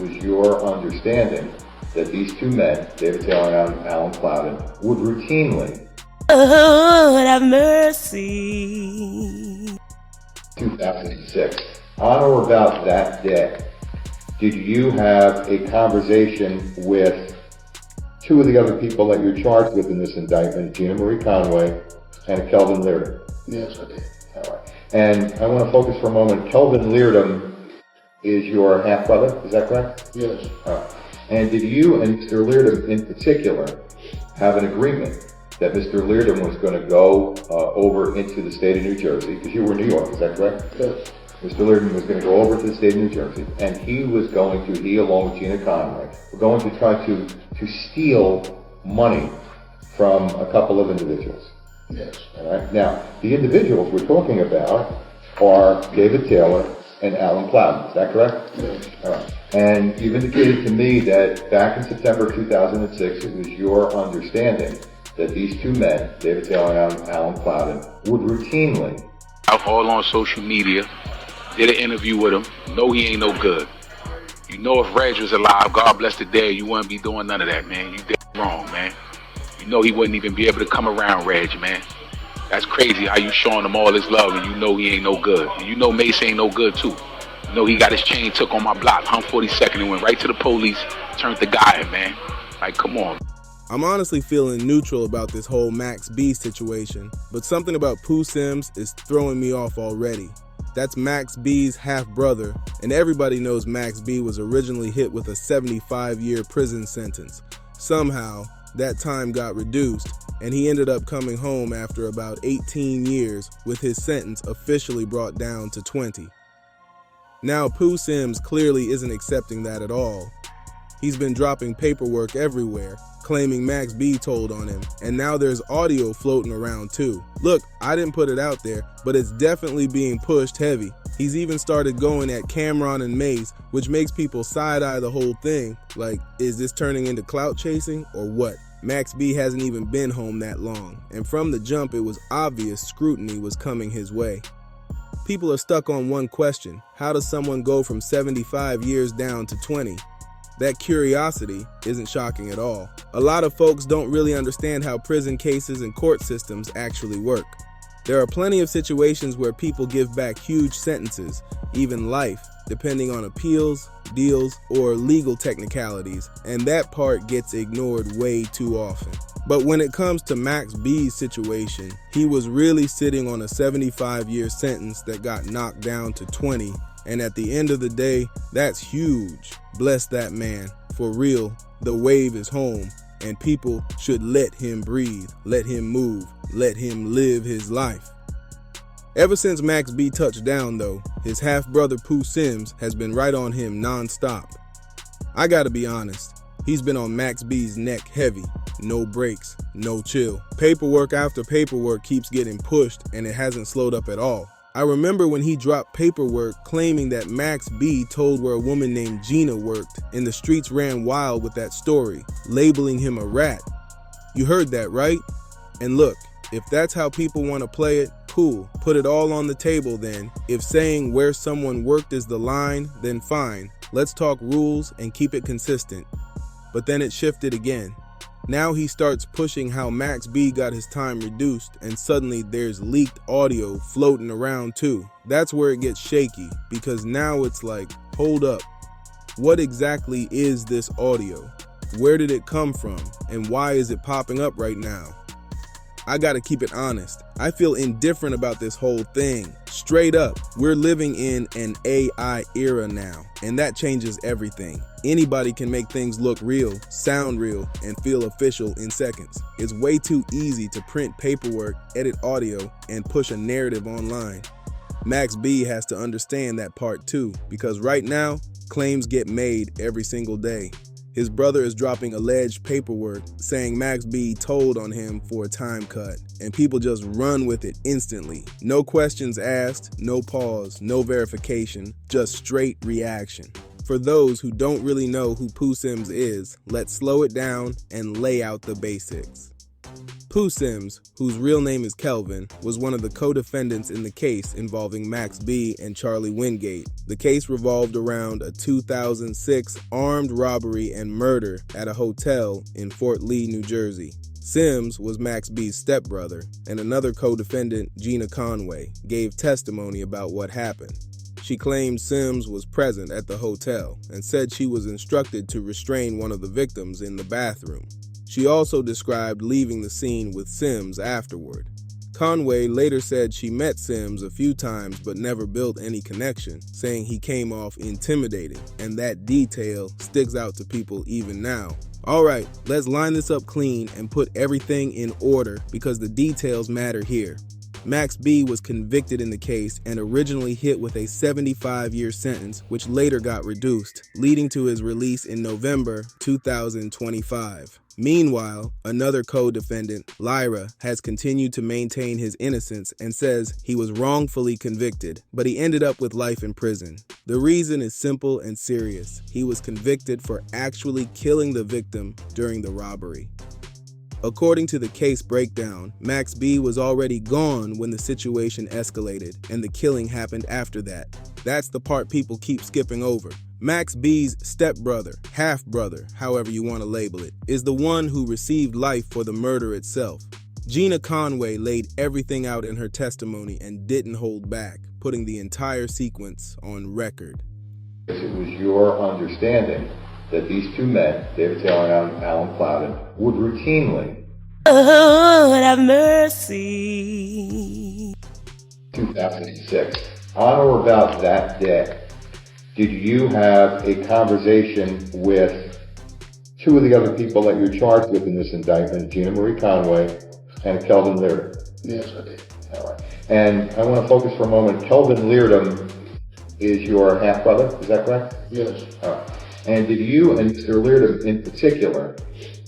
was your understanding that these two men, David Taylor and Alan Plowden, would routinely, Lord have mercy, 2006, on or about that day, did you have a conversation with two of the other people that you're charged with in this indictment, Gina Marie Conway and Kelvin Leardom? Yes, I did. All right. And I want to focus for a moment. Kelvin Leardom is your half-brother, is that correct? Yes. All right. And did you and Mr. Leardom in particular have an agreement that Mr. Leardom was going to go over into the state of New Jersey, because you were in New York, is that correct? Yes. Mr. Leardom was going to go over to the state of New Jersey, and he along with Gina Conway, were going to try to steal money from a couple of individuals. Yes. All right. Now, the individuals we're talking about are David Taylor and Alan Plowden, is that correct? Yes. All right. And you've indicated to me that back in September 2006, it was your understanding that these two men, David Taylor and Alan Plowden, would routinely, all on social media, did an interview with him. No, he ain't no good. You know, if Reg was alive, God bless the dead, you wouldn't be doing none of that, man. You did wrong, man. You know he wouldn't even be able to come around Reg, man. That's crazy how you showing him all his love and you know he ain't no good. And you know Mase ain't no good too. You know he got his chain took on my block, hung 42nd, and went right to the police, turned the guy in, man. Like, come on. I'm honestly feeling neutral about this whole Max B situation, but something about Poo Sims is throwing me off already. That's Max B's half-brother, and everybody knows Max B was originally hit with a 75-year prison sentence. Somehow, that time got reduced, and he ended up coming home after about 18 years with his sentence officially brought down to 20. Now, Poo Sims clearly isn't accepting that at all. He's been dropping paperwork everywhere, claiming Max B told on him, and now there's audio floating around too. Look, I didn't put it out there, but it's definitely being pushed heavy. He's even started going at Camron and Mase, which makes people side-eye the whole thing. Like, is this turning into clout chasing or what? Max B hasn't even been home that long, and from the jump it was obvious scrutiny was coming his way. People are stuck on one question: how does someone go from 75 years down to 20? That curiosity isn't shocking at all. A lot of folks don't really understand how prison cases and court systems actually work. There are plenty of situations where people give back huge sentences, even life, depending on appeals, deals, or legal technicalities, and that part gets ignored way too often. But when it comes to Max B's situation, he was really sitting on a 75-year sentence that got knocked down to 20, and at the end of the day, that's huge. Bless that man. For real, the wave is home, and people should let him breathe, let him move, let him live his life. Ever since Max B touched down though, his half-brother Poo Sims has been right on him non-stop. I gotta be honest, he's been on Max B's neck heavy. No breaks, no chill. Paperwork after paperwork keeps getting pushed, and it hasn't slowed up at all. I remember when he dropped paperwork claiming that Max B told where a woman named Gina worked, and the streets ran wild with that story, labeling him a rat. You heard that, right? And look, if that's how people want to play it, cool. Put it all on the table then. If saying where someone worked is the line, then fine. Let's talk rules and keep it consistent. But then it shifted again. Now he starts pushing how Max B got his time reduced, and suddenly there's leaked audio floating around too. That's where it gets shaky, because now it's like, hold up. What exactly is this audio? Where did it come from? And why is it popping up right now? I gotta keep it honest. I feel indifferent about this whole thing. Straight up, we're living in an AI era now, and that changes everything. Anybody can make things look real, sound real, and feel official in seconds. It's way too easy to print paperwork, edit audio, and push a narrative online. Max B has to understand that part too, because right now, claims get made every single day. His brother is dropping alleged paperwork saying Max B told on him for a time cut, and people just run with it instantly. No questions asked, no pause, no verification, just straight reaction. For those who don't really know who Poo Sims is, let's slow it down and lay out the basics. Poo Sims, whose real name is Kelvin, was one of the co-defendants in the case involving Max B and Charlie Wingate. The case revolved around a 2006 armed robbery and murder at a hotel in Fort Lee, New Jersey. Sims was Max B's stepbrother, and another co-defendant, Gina Conway, gave testimony about what happened. She claimed Sims was present at the hotel and said she was instructed to restrain one of the victims in the bathroom. She also described leaving the scene with Sims afterward. Conway later said she met Sims a few times but never built any connection, saying he came off intimidating, and that detail sticks out to people even now. Alright, let's line this up clean and put everything in order because the details matter here. Max B was convicted in the case and originally hit with a 75-year sentence, which later got reduced, leading to his release in November 2025. Meanwhile, another co-defendant, Lyra, has continued to maintain his innocence and says he was wrongfully convicted, but he ended up with life in prison. The reason is simple and serious. He was convicted for actually killing the victim during the robbery. According to the case breakdown, Max B was already gone when the situation escalated, and the killing happened after that. That's the part people keep skipping over. Max B's stepbrother, half-brother, however you want to label it, is the one who received life for the murder itself. Gina Conway laid everything out in her testimony and didn't hold back, putting the entire sequence on record. It was your understanding that these two men, David Taylor and Alan Plowden, would routinely, Lord have mercy. 2006, on or about that day, did you have a conversation with two of the other people that you're charged with in this indictment, Gina Marie Conway and Kelvin Leardom? Yes, I did. All right. And I want to focus for a moment. Kelvin Leardom is your half-brother, is that correct? Yes. All right. And did you and Mr. Leardom in particular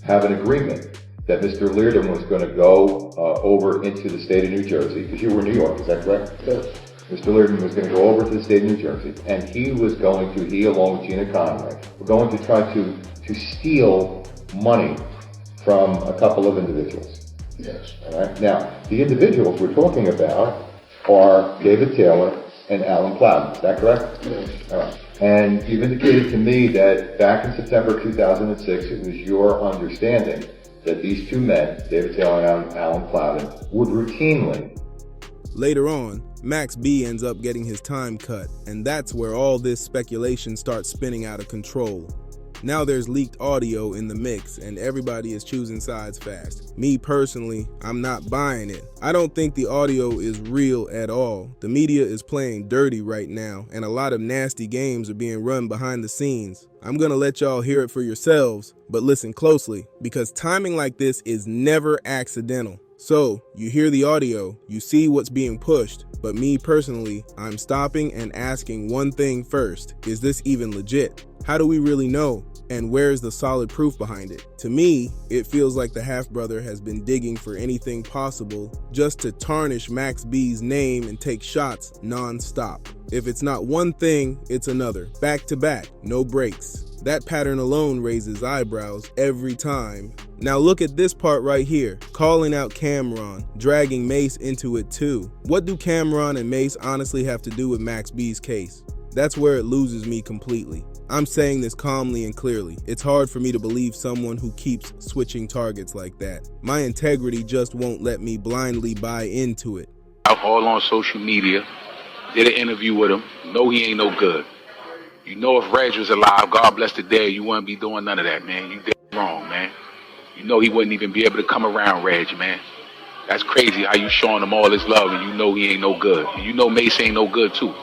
have an agreement that Mr. Leardom was going to go over into the state of New Jersey, because you were in New York, is that correct? Yes. Mr. Leardom was going to go over to the state of New Jersey, and he was going to, he along with Gina Conway, were going to try to steal money from a couple of individuals. Yes. All right. Now, the individuals we're talking about are David Taylor and Alan Plowden, is that correct? Yes. All right. And you've indicated to me that back in September 2006, it was your understanding that these two men, David Taylor and Alan Plowden, would routinely. Later on, Max B ends up getting his time cut, and that's where all this speculation starts spinning out of control. Now there's leaked audio in the mix, and everybody is choosing sides fast. Me personally, I'm not buying it. I don't think the audio is real at all. The media is playing dirty right now, and a lot of nasty games are being run behind the scenes. I'm gonna let y'all hear it for yourselves, but listen closely, because timing like this is never accidental. So, you hear the audio, you see what's being pushed, but me personally, I'm stopping and asking one thing first. Is this even legit? How do we really know? And where's the solid proof behind it? To me, it feels like the half-brother has been digging for anything possible just to tarnish Max B's name and take shots non-stop. If it's not one thing, it's another. Back to back, no breaks. That pattern alone raises eyebrows every time. Now look at this part right here, calling out Camron, dragging Mase into it too. What do Camron and Mase honestly have to do with Max B's case? That's where it loses me completely. I'm saying this calmly and clearly. It's hard for me to believe someone who keeps switching targets like that. My integrity just won't let me blindly buy into it. All on social media, did an interview with him, know he ain't no good. You know if Reg was alive, God bless the dead, you wouldn't be doing none of that, man. You did wrong, man. You know he wouldn't even be able to come around Reg, man. That's crazy how you showing him all this love and you know he ain't no good. And you know Mase ain't no good too.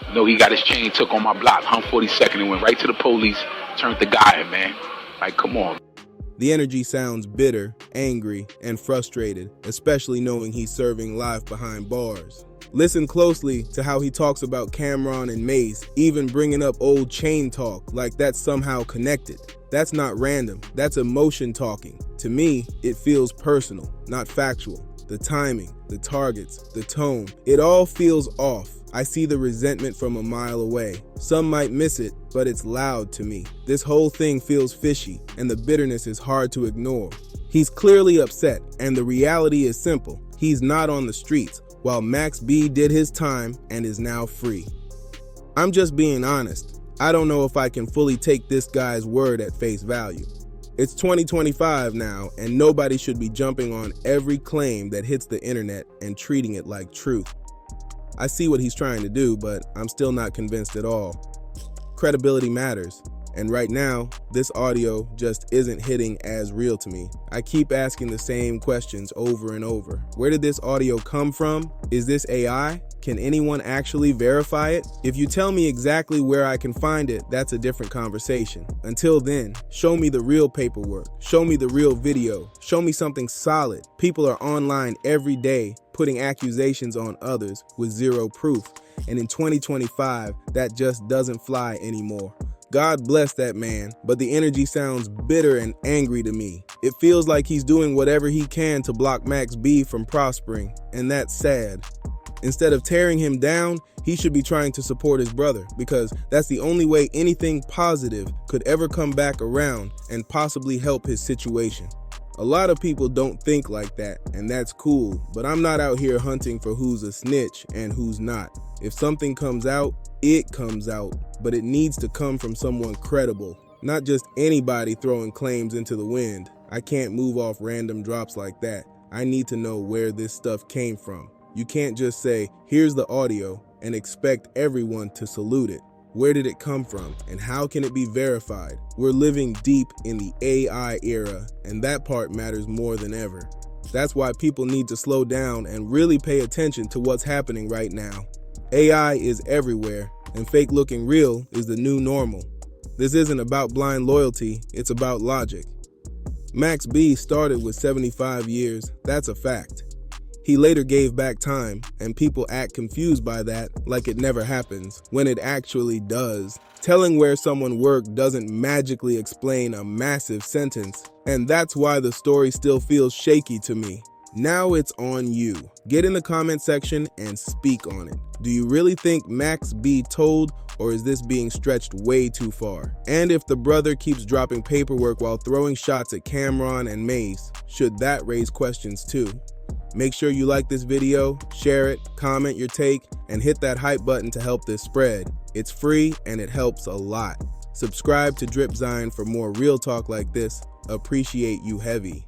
You know he got his chain took on my block, hung 42nd and went right to the police, turned the guy in, man. Like, come on. The energy sounds bitter, angry, and frustrated, especially knowing he's serving life behind bars. Listen closely to how he talks about Camron and Mase, even bringing up old chain talk like that's somehow connected. That's not random, that's emotion talking. To me, it feels personal, not factual. The timing, the targets, the tone, it all feels off. I see the resentment from a mile away. Some might miss it, but it's loud to me. This whole thing feels fishy, and the bitterness is hard to ignore. He's clearly upset, and the reality is simple. He's not on the streets, while Max B did his time and is now free. I'm just being honest. I don't know if I can fully take this guy's word at face value. It's 2025 now, and nobody should be jumping on every claim that hits the internet and treating it like truth. I see what he's trying to do, but I'm still not convinced at all. Credibility matters, and right now, this audio just isn't hitting as real to me. I keep asking the same questions over and over. Where did this audio come from? Is this AI? Can anyone actually verify it? If you tell me exactly where I can find it, that's a different conversation. Until then, show me the real paperwork. Show me the real video. Show me something solid. People are online every day putting accusations on others with zero proof. And in 2025, that just doesn't fly anymore. God bless that man, but the energy sounds bitter and angry to me. It feels like he's doing whatever he can to block Max B from prospering, and that's sad. Instead of tearing him down, he should be trying to support his brother, because that's the only way anything positive could ever come back around and possibly help his situation. A lot of people don't think like that, and that's cool, but I'm not out here hunting for who's a snitch and who's not. If something comes out, it comes out, but it needs to come from someone credible, not just anybody throwing claims into the wind. I can't move off random drops like that. I need to know where this stuff came from. You can't just say, here's the audio, and expect everyone to salute it. Where did it come from, and how can it be verified? We're living deep in the AI era, and that part matters more than ever. That's why people need to slow down and really pay attention to what's happening right now. AI is everywhere, and fake looking real is the new normal. This isn't about blind loyalty, it's about logic. Max B started with 75 years, that's a fact. He later gave back time, and people act confused by that like it never happens, when it actually does. Telling where someone worked doesn't magically explain a massive sentence, and that's why the story still feels shaky to me. Now it's on you. Get in the comment section and speak on it. Do you really think Max B told, or is this being stretched way too far? And if the brother keeps dropping paperwork while throwing shots at Camron and Mase, should that raise questions too? Make sure you like this video, share it, comment your take, and hit that hype button to help this spread. It's free and it helps a lot. Subscribe to Dripzine for more real talk like this. Appreciate you heavy.